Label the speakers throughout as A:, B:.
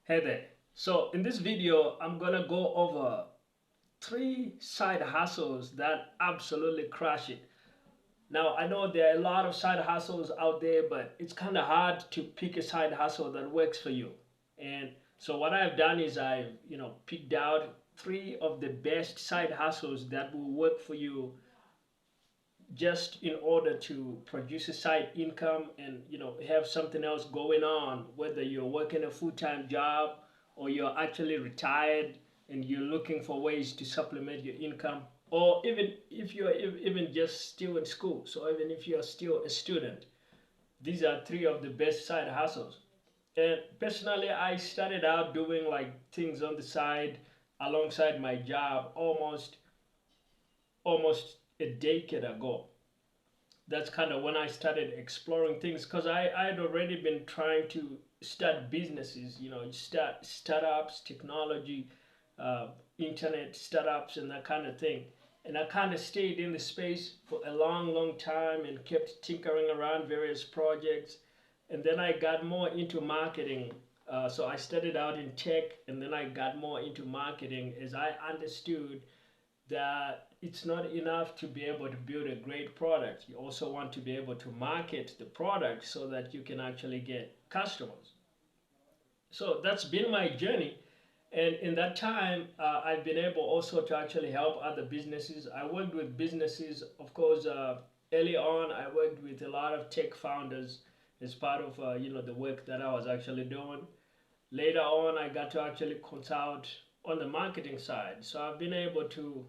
A: Hey there. So in this video, I'm gonna go over 3 side hustles that absolutely crush it. Now, I know there are a lot of side hustles out there, but it's kind of hard to pick a side hustle that works for you. And so what I've done is I've picked out 3 of the best side hustles that will work for you just in order to produce a side income and have something else going on, whether you're working a full-time job or you're actually retired and you're looking for ways to supplement your income, or even if you're even just still in school. So even if you're still a student, these are 3 of the best side hustles. And personally, I started out doing like things on the side alongside my job almost a decade ago. That's kind of when I started exploring things, because I had already been trying to start businesses, start startups, technology, uh, internet startups, and that kind of thing. And I kind of stayed in the space for a long time and kept tinkering around various projects. And then I got more into marketing. So I started out in tech, and then I got more into marketing as I understood that it's not enough to be able to build a great product. You also want to be able to market the product so that you can actually get customers. So that's been my journey. And in that time, I've been able also to actually help other businesses. I worked with businesses, of course. Early on, I worked with a lot of tech founders as part of the work that I was actually doing. Later on, I got to actually consult on the marketing side. So I've been able to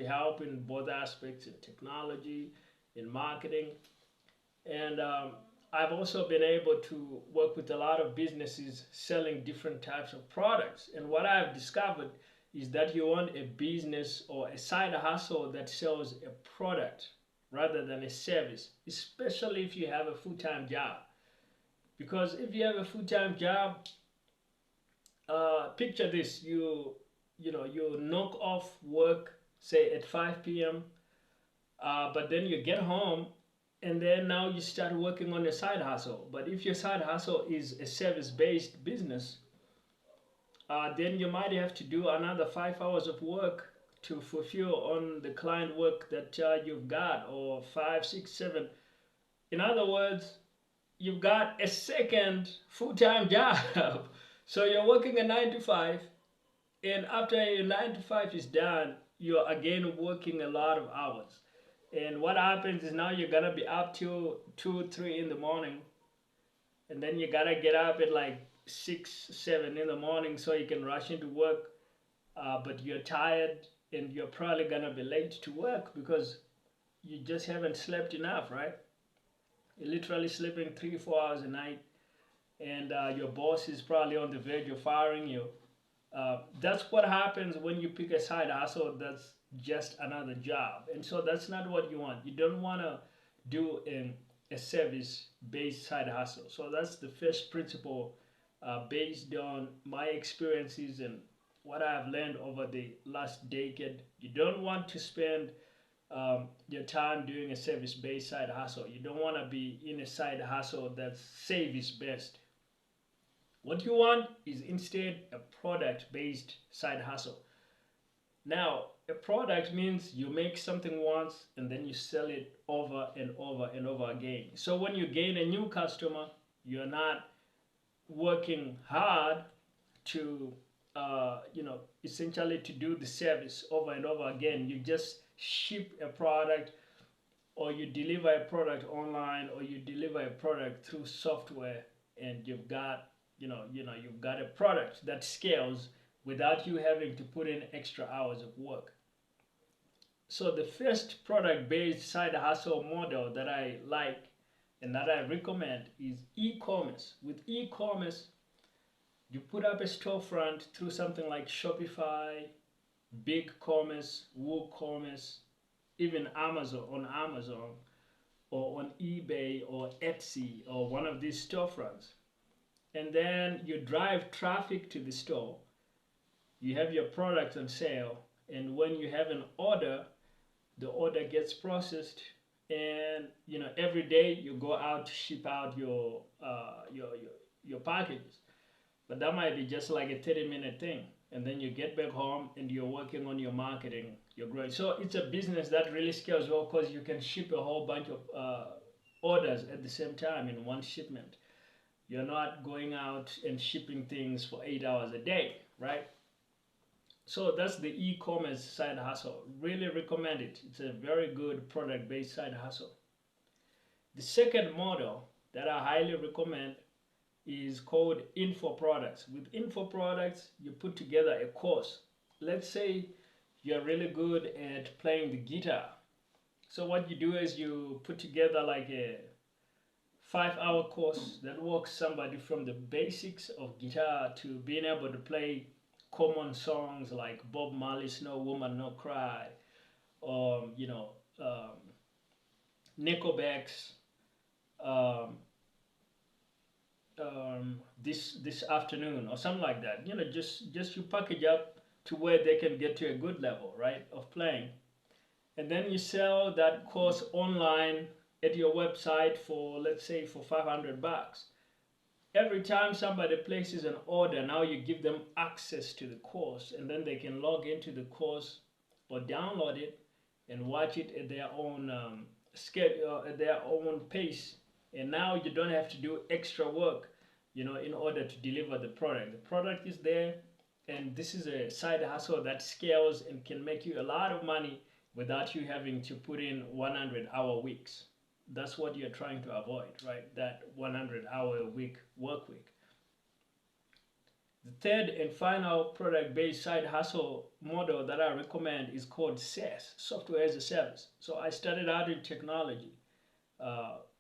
A: help in both aspects, in technology, in marketing. And I've also been able to work with a lot of businesses selling different types of products. And what I've discovered is that you want a business or a side hustle that sells a product rather than a service, especially if you have a full-time job. Because if you have a full-time job, picture this: you knock off work say at 5 p.m., but then you get home and then now you start working on your side hustle. But if your side hustle is a service-based business, then you might have to do another 5 hours of work to fulfill on the client work that you've got, or five, six, seven. In other words, you've got a second full-time job. So you're working a 9 to 5, and after your 9 to 5 is done, you're again working a lot of hours. And what happens is now you're gonna be up till 2, 3 in the morning, and then you gotta get up at like 6, 7 in the morning so you can rush into work. But you're tired, and you're probably gonna be late to work because you just haven't slept enough, right? You're literally sleeping 3, 4 hours a night, and your boss is probably on the verge of firing you. That's what happens when you pick a side hustle that's just another job. And so that's not what you want. You don't want to do a service based side hustle. So that's the first principle, based on my experiences and what I've learned over the last decade. You don't want to spend your time doing a service based side hustle. You don't want to be in a side hustle that's service based. What you want is instead a product based side hustle. Now, a product means you make something once and then you sell it over and over and over again. So when you gain a new customer, you're not working hard to, essentially to do the service over and over again. You just ship a product, or you deliver a product online, or you deliver a product through software, and you've got a product that scales without you having to put in extra hours of work. So the first product based side hustle model that I like and that I recommend is e-commerce. With e-commerce, you put up a storefront through something like Shopify, BigCommerce, WooCommerce, even Amazon, or on eBay or Etsy or one of these storefronts. And then you drive traffic to the store. You have your product on sale, and when you have an order, the order gets processed, and every day you go out to ship out your packages. but that might be just like a 30-minute thing. And then you get back home and you're working on your marketing, you're growing. So it's a business that really scales well because you can ship a whole bunch of orders at the same time in one shipment. You're not going out and shipping things for 8 hours a day, right? So that's the e-commerce side hustle. Really recommend it. It's a very good product-based side hustle. The second model that I highly recommend is called info products. With info products, you put together a course. Let's say you're really good at playing the guitar. So what you do is you put together like a 5-hour course that walks somebody from the basics of guitar to being able to play common songs like Bob Marley's No Woman No Cry, or Nickelback's this afternoon, or something like that. Just you package up to where they can get to a good level, right, of playing, and then you sell that course online at your website for, let's say, for $500. Every time somebody places an order, now you give them access to the course, and then they can log into the course or download it and watch it at their own schedule, at their own pace. And now you don't have to do extra work, in order to deliver the product. The product is there, and this is a side hustle that scales and can make you a lot of money without you having to put in 100-hour weeks. That's what you're trying to avoid, right? That 100-hour week work week. The third and final product-based side hustle model that I recommend is called SaaS, software as a service. So I started out in technology,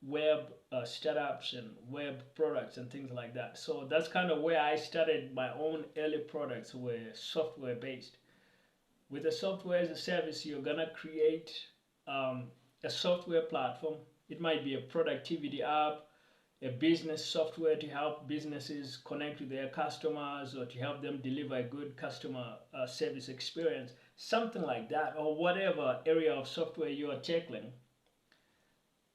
A: web startups and web products and things like that. So that's kind of where I started. My own early products were software based. With a software as a service, you're gonna create a software platform. It might be a productivity app, a business software to help businesses connect with their customers or to help them deliver a good customer service experience, something like that, or whatever area of software you are tackling.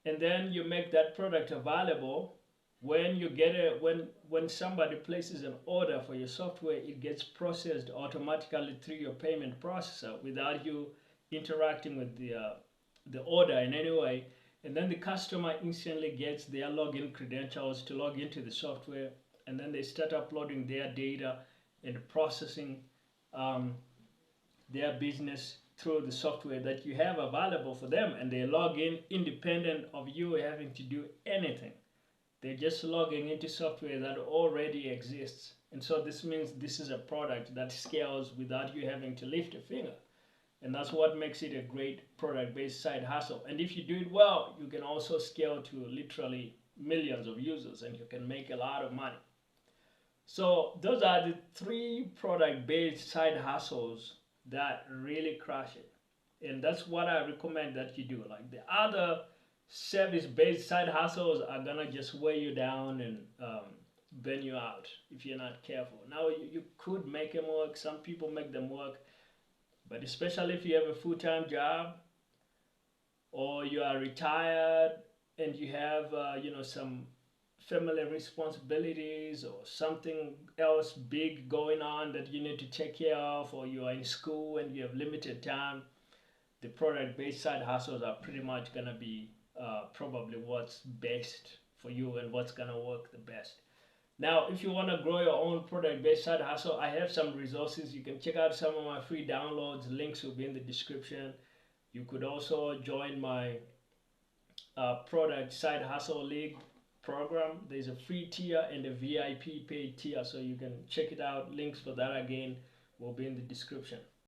A: And then you make that product available. When you get when somebody places an order for your software, it gets processed automatically through your payment processor without you interacting with the order in any way. And then the customer instantly gets their login credentials to log into the software, and then they start uploading their data and processing their business through the software that you have available for them, and they log in independent of you having to do anything. They're just logging into software that already exists. And so this means this is a product that scales without you having to lift a finger. And that's what makes it a great product-based side hustle. And if you do it well, you can also scale to literally millions of users, and you can make a lot of money. So those are the 3 product-based side hustles that really crush it. And that's what I recommend that you do. Like, the other service-based side hustles are gonna just weigh you down and burn you out if you're not careful. Now, you could make them work. Some people make them work. But especially if you have a full-time job, or you are retired and you have some family responsibilities or something else big going on that you need to take care of, or you are in school and you have limited time, the product-based side hustles are pretty much gonna be probably what's best for you and what's gonna work the best. Now, if you want to grow your own product-based side hustle, I have some resources. You can check out some of my free downloads. Links will be in the description. You could also join my product side hustle league program. There's a free tier and a VIP paid tier, so you can check it out. Links for that, again, will be in the description.